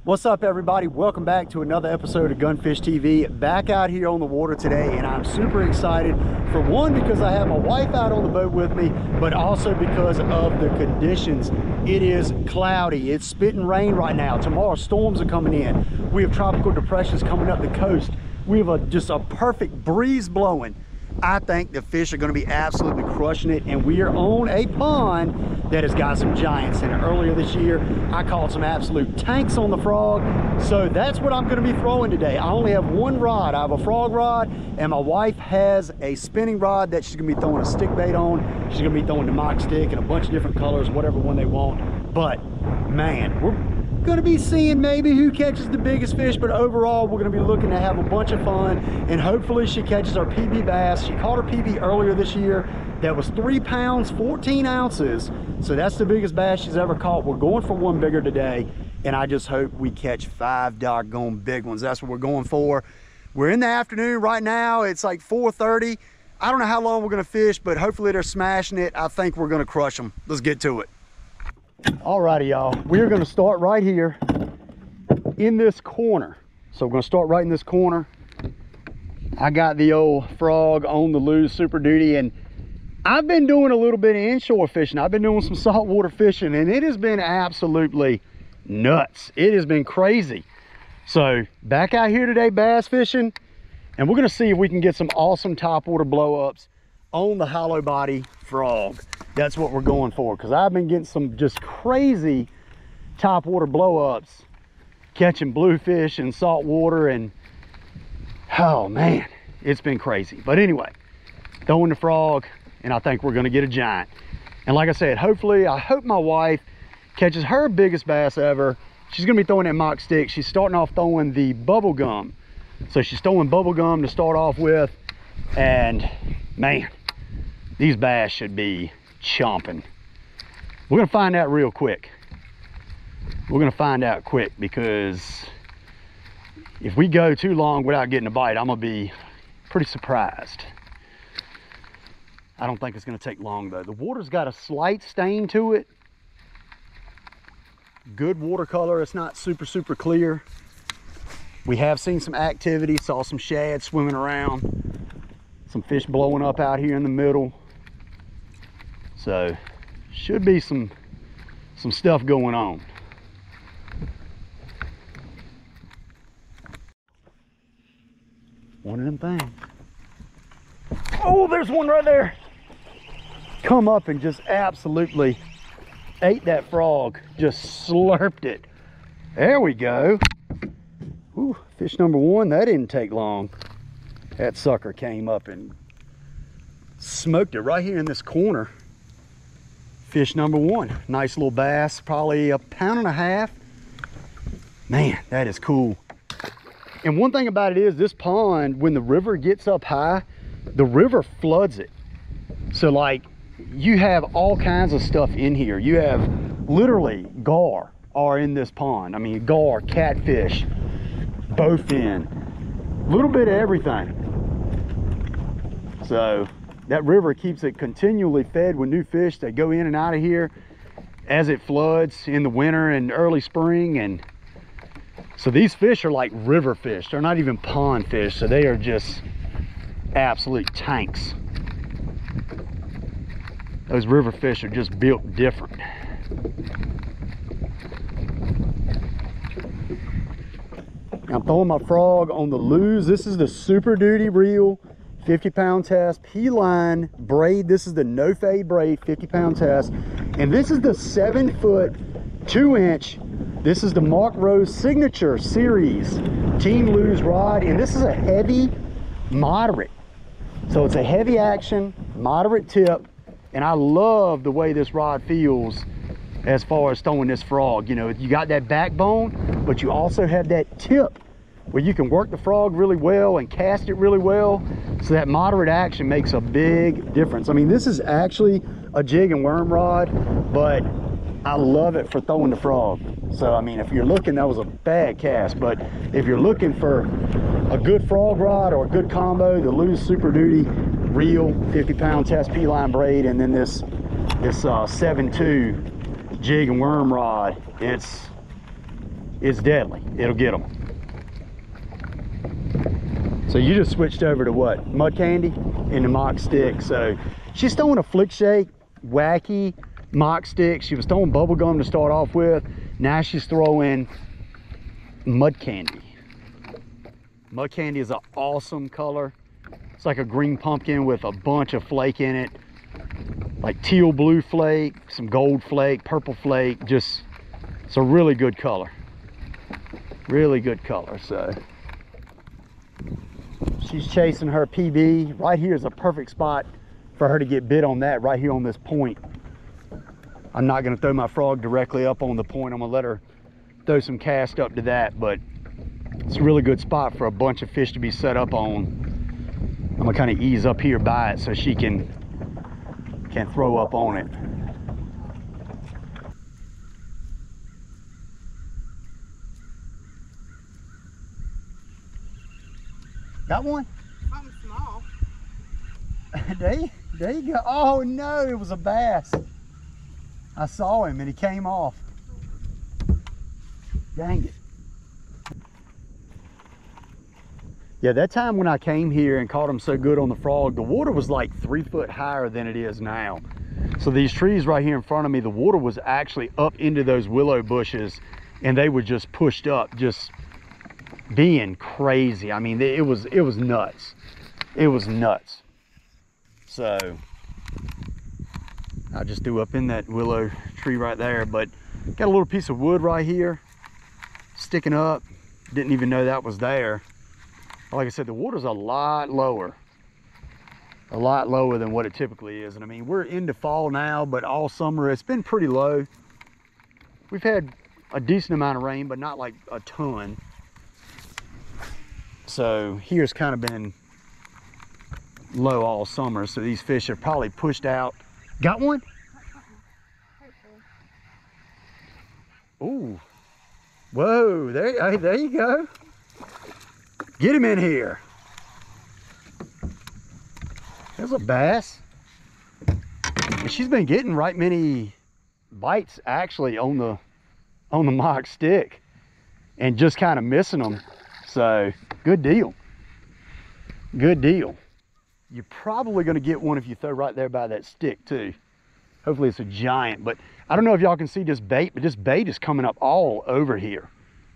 What's up, everybody? Welcome back to another episode of Gunfish TV. Back out here on the water today, and I'm super excited. For one, because I have my wife out on the boat with me, but also because of the conditions. It is cloudy. It's spitting rain right now. Tomorrow, storms are coming in. We have tropical depressions coming up the coast. We have just a perfect breeze blowing. I think the fish are going to be absolutely crushing it, and we are on a pond that has got some giants in it. Earlier this year, I caught some absolute tanks on the frog, so that's what I'm going to be throwing today. I only have one rod. I have a frog rod, and my wife has a spinning rod that she's going to be throwing a stick bait on. She's going to be throwing the mock stick in a bunch of different colors, whatever one they want. But man, we're going to be seeing maybe who catches the biggest fish, but overall we're going to be looking to have a bunch of fun, and hopefully she catches our PB bass. She caught her PB earlier this year that was 3 pounds 14 ounces, so that's the biggest bass she's ever caught. We're going for one bigger today, and I just hope we catch 5 doggone big ones. That's what we're going for. We're in the afternoon right now. It's like 4:30. I don't know how long we're going to fish, but hopefully they're smashing it. I think we're going to crush them. Let's get to it. Alrighty, y'all, we're going to start right here in this corner. So we're going to start right in this corner. I got the old frog on the Lew's Super Duty, and I've been doing a little bit of inshore fishing. I've been doing some saltwater fishing, and it has been absolutely nuts. It has been crazy. So back out here today bass fishing, and we're going to see if we can get some awesome topwater blow-ups on the hollow body frog. That's what we're going for, because I've been getting some just crazy topwater blow-ups, catching bluefish and saltwater, and oh man, it's been crazy. But anyway, throwing the frog, and I think we're going to get a giant. And like I said, hopefully, I hope my wife catches her biggest bass ever. She's going to be throwing that mock stick. She's starting off throwing the bubble gum. So she's throwing bubble gum to start off with, and man, these bass should be chomping. We're gonna find out real quick. We're gonna find out quick, because if we go too long without getting a bite, I'm gonna be pretty surprised. I don't think it's gonna take long though. The water's got a slight stain to it. Good watercolor. It's not super clear. We have seen some activity, saw some shad swimming around, some fish blowing up out here in the middle. So should be some stuff going on. One of them things. Oh, there's one right there. Come up and just absolutely ate that frog. Just slurped it. There we go. Ooh, fish number one. That didn't take long. That sucker came up and smoked it right here in this corner. Fish number one. Nice little bass, probably 1.5 pounds. Man, that is cool. And one thing about it is, this pond, when the river gets up high, the river floods it. So like, you have all kinds of stuff in here. You have literally gar are in this pond. I mean, gar, catfish, bowfin, a little bit of everything. So that river keeps it continually fed with new fish that go in and out of here as it floods in the winter and early spring. And so these fish are like river fish. They're not even pond fish. So they are just absolute tanks. Those river fish are just built different. I'm throwing my frog on the Lew's. This is the Super Duty reel, 50-pound test, P-line braid. This is the no fade braid, 50-pound test. And this is the 7-foot, 2-inch. This is the Mark Rose Signature Series Team Lew's rod. And this is a heavy, moderate. So it's a heavy action, moderate tip. And I love the way this rod feels as far as throwing this frog. You know, you got that backbone, but you also have that tip where you can work the frog really well and cast it really well. So that moderate action makes a big difference. I mean, this is actually a jig and worm rod, but I love it for throwing the frog. So I mean, if you're looking, that was a bad cast, but if you're looking for a good frog rod or a good combo, the Lew's Super Duty reel, 50-pound test P-line braid, and then this 7.2 jig and worm rod, it's it's deadly. It'll get them. So you just switched over to what? Mud candy and the mock stick. So she's throwing a flick shake, wacky mock stick. She was throwing bubble gum to start off with. Now she's throwing mud candy. Mud candy is an awesome color. It's like a green pumpkin with a bunch of flake in it. Like teal blue flake, some gold flake, purple flake. Just, it's a really good color. Really good color. So she's chasing her PB. Right here is a perfect spot for her to get bit on that, right here on this point. I'm not gonna throw my frog directly up on the point. I'm gonna let her throw some cast up to that, but it's a really good spot for a bunch of fish to be set up on. I'm gonna kind of ease up here by it so she can throw up on it. Got one? Something small. There you go. Oh no, it was a bass. I saw him and he came off. Dang it. Yeah, that time when I came here and caught him so good on the frog, the water was like 3 foot higher than it is now. So these trees right here in front of me, the water was actually up into those willow bushes and they were just pushed up, just being crazy. I mean, it was nuts. It was nuts. So I just threw up in that willow tree right there, but got a little piece of wood right here sticking up. Didn't even know that was there. Like I said, the water's a lot lower than what it typically is. And I mean, we're into fall now, but all summer it's been pretty low. We've had a decent amount of rain, but not like a ton. So here's kind of been low all summer. So these fish have probably pushed out. Got one? Ooh. Whoa, there you go. Get him in here. There's a bass. And she's been getting right many bites actually on the mock stick and just kind of missing them. So good deal. Good deal. You're probably going to get one if you throw right there by that stick too. Hopefully it's a giant, but I don't know if y'all can see this bait, but this bait is coming up all over here,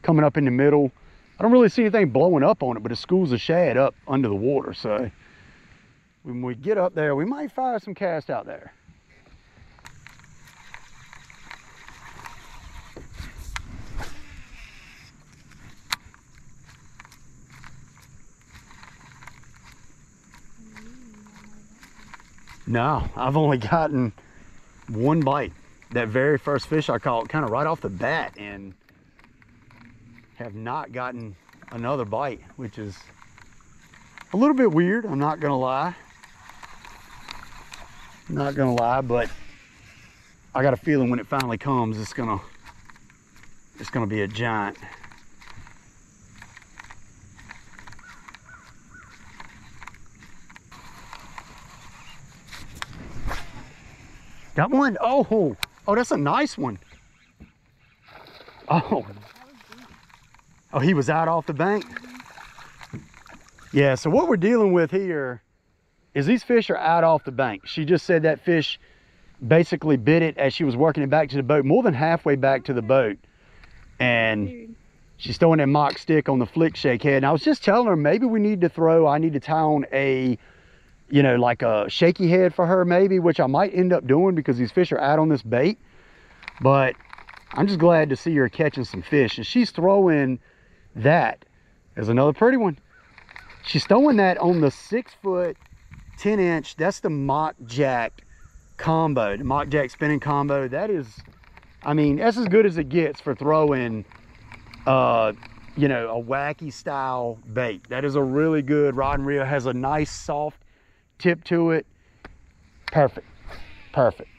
coming up in the middle. I don't really see anything blowing up on it, but it schools of shad up under the water. So when we get up there, we might fire some cast out there. No, I've only gotten one bite. That very first fish I caught kind of right off the bat, and have not gotten another bite, which is a little bit weird. I'm not gonna lie. But I got a feeling when it finally comes, it's gonna be a giant. Got one? Oh, that's a nice one. Oh, he was out off the bank? Yeah, so what we're dealing with here is these fish are out off the bank. She just said that fish basically bit it as she was working it back to the boat, more than halfway back to the boat. And she's throwing that mock stick on the flick shake head. And I was just telling her, maybe we need to I need to tie on a, you know, like a shaky head for her maybe, which I might end up doing because these fish are out on this bait. But I'm just glad to see her catching some fish. And she's throwing that. There's another pretty one. She's throwing that on the 6 foot, 10 inch. That's the mock jack combo, the mock jack spinning combo. That is, I mean, that's as good as it gets for throwing, you know, a wacky style bait. That is a really good rod and reel. Has a nice soft tip to it. Perfect. Perfect.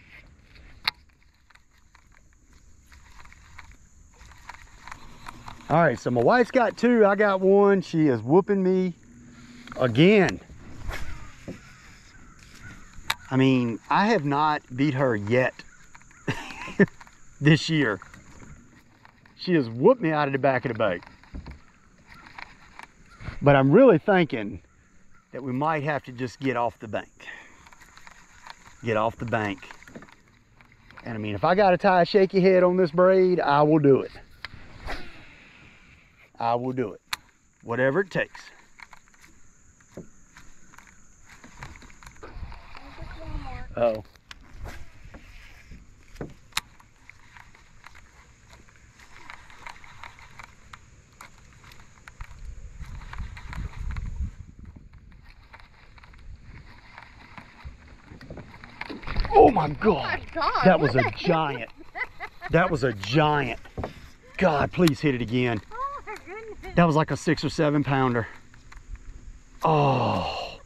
All right, so my wife's got two, I got one. She is whooping me again. I mean, I have not beat her yet this year. She has whooped me out of the back of the boat. But I'm really thinking that we might have to just get off the bank. Get off the bank. And I mean, if I got to tie a shaky head on this braid, I will do it. I will do it. Whatever it takes. Uh-oh. Oh my God. Oh my God. That was a giant. That was a giant. God, please hit it again. Oh my goodness. That was like a 6 or 7 pounder. Oh.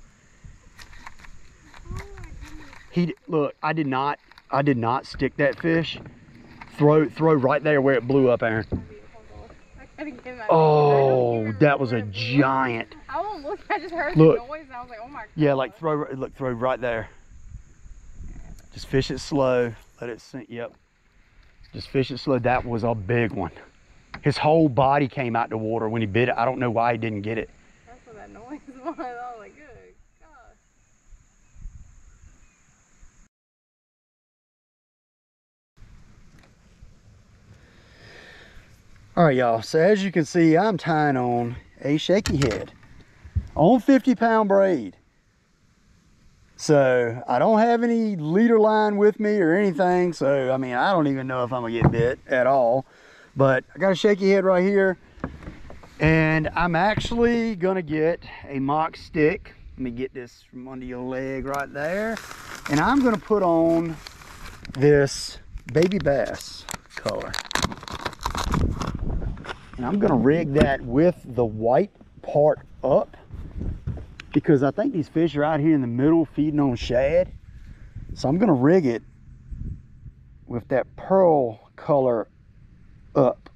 Look, I did not stick that fish. Throw right there where it blew up, Aaron. Oh, that was a giant. I won't look, I just heard the noise and I was like, oh my God. Yeah, like throw right there. Just fish it slow, let it sink, yep. Just fish it slow. That was a big one. His whole body came out the water when he bit it. I don't know why he didn't get it. That's what that noise was. I was like, good gosh. All right, y'all, so as you can see, I'm tying on a shaky head on 50-pound braid. So I don't have any leader line with me or anything. So, I mean, I don't even know if I'm gonna get bit at all, but I got a shaky head right here and I'm actually gonna get a mock stick. Let me get this from under your leg right there. And I'm gonna put on this baby bass color. And I'm gonna rig that with the white part up because I think these fish are out here in the middle feeding on shad. So I'm gonna rig it with that pearl color up.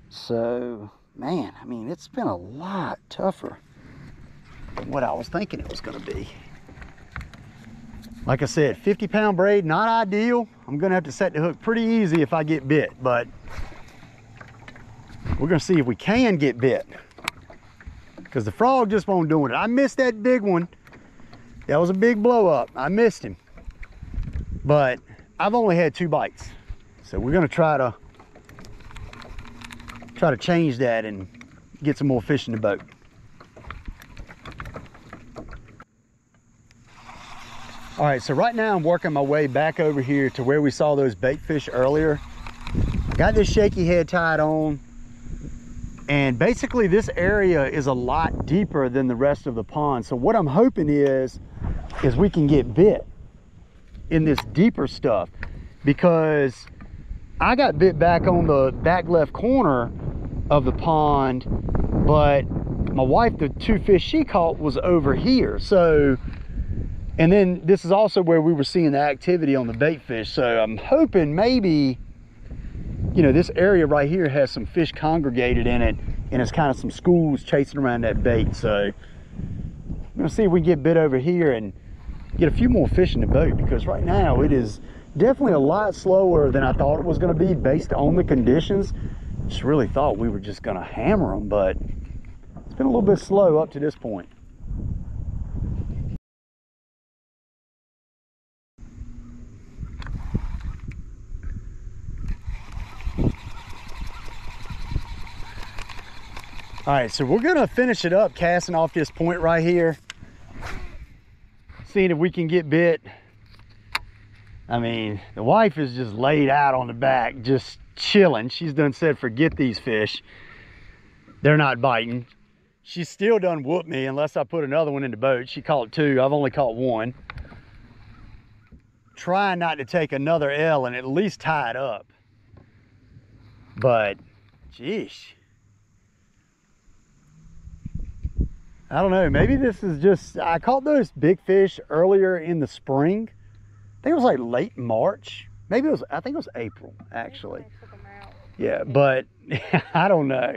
So, man, I mean, it's been a lot tougher than what I was thinking it was gonna be. Like I said, 50-pound braid, not ideal. I'm gonna have to set the hook pretty easy if I get bit, but we're gonna see if we can get bit. Because the frog just won't do it. I missed that big one. That was a big blow up. I missed him. But I've only had 2 bites. So we're gonna try to change that and get some more fish in the boat. All right, so right now I'm working my way back over here to where we saw those bait fish earlier. Got this shaky head tied on. And basically this area is a lot deeper than the rest of the pond. So what I'm hoping is we can get bit in this deeper stuff, because I got bit back on the back left corner of the pond, but my wife, the 2 fish she caught was over here. So, and then this is also where we were seeing the activity on the bait fish. So I'm hoping maybe, you know, this area right here has some fish congregated in it, and it's kind of some schools chasing around that bait. So I'm gonna see if we can get bit over here and get a few more fish in the boat, because right now it is definitely a lot slower than I thought it was gonna be based on the conditions. Just really thought we were just gonna hammer them, but it's been a little bit slow up to this point. All right, so we're gonna finish it up casting off this point right here, seeing if we can get bit. I mean, the wife is just laid out on the back, just chilling. She's done said, forget these fish. They're not biting. She's still done whoop me unless I put another one in the boat. She caught 2, I've only caught 1. Trying not to take another L and at least tie it up. But, geesh. I don't know, maybe this is just, I caught those big fish earlier in the spring. I think it was like late March. Maybe it was, I think it was April, actually. Yeah, but I don't know.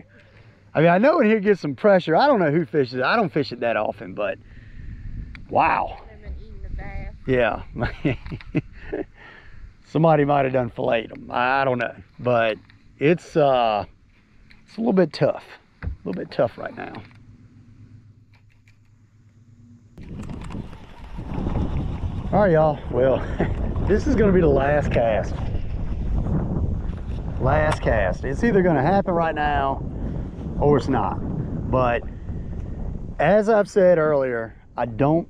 I mean, I know in here gets some pressure. I don't know who fishes it. I don't fish it that often, but wow. They've been eating the bass. Yeah. Somebody might have done filleted them. I don't know. But it's a little bit tough. A little bit tough right now. All right, y'all. Well, this is gonna be the last cast. Last cast. It's either gonna happen right now or it's not. But as I've said earlier, I don't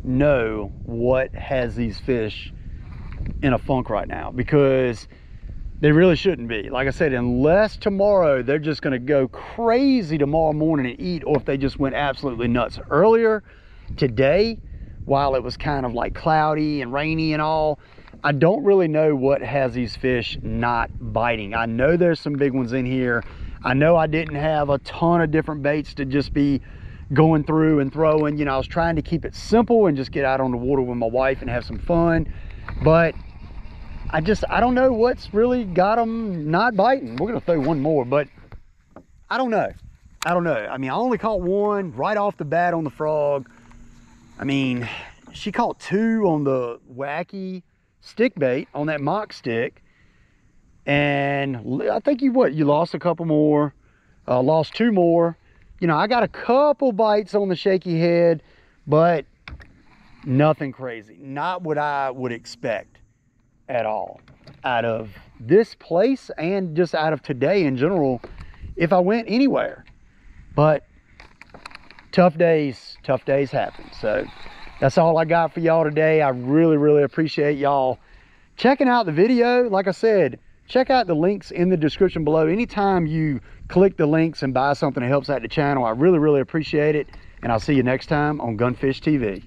know what has these fish in a funk right now, because they really shouldn't be. Like I said, unless tomorrow they're just gonna go crazy tomorrow morning and eat, or if they just went absolutely nuts. Earlier today, while it was kind of like cloudy and rainy and all, I don't really know what has these fish not biting. I know there's some big ones in here. I know I didn't have a ton of different baits to just be going through and throwing. You know, I was trying to keep it simple and just get out on the water with my wife and have some fun. But I don't know what's really got them not biting. We're gonna throw one more, but I don't know. I mean, I only caught one right off the bat on the frog. I mean, she caught two on the wacky stick bait on that mock stick. And I think you lost a couple more, lost two more. You know, I got a couple bites on the shaky head, but nothing crazy. Not what I would expect at all out of this place and just out of today in general if I went anywhere. But tough days happen. So that's all I got for y'all today. I really appreciate y'all checking out the video. Like I said, check out the links in the description below. Anytime you click the links and buy something that helps out the channel, I really appreciate it. And I'll see you next time on Gunfish TV.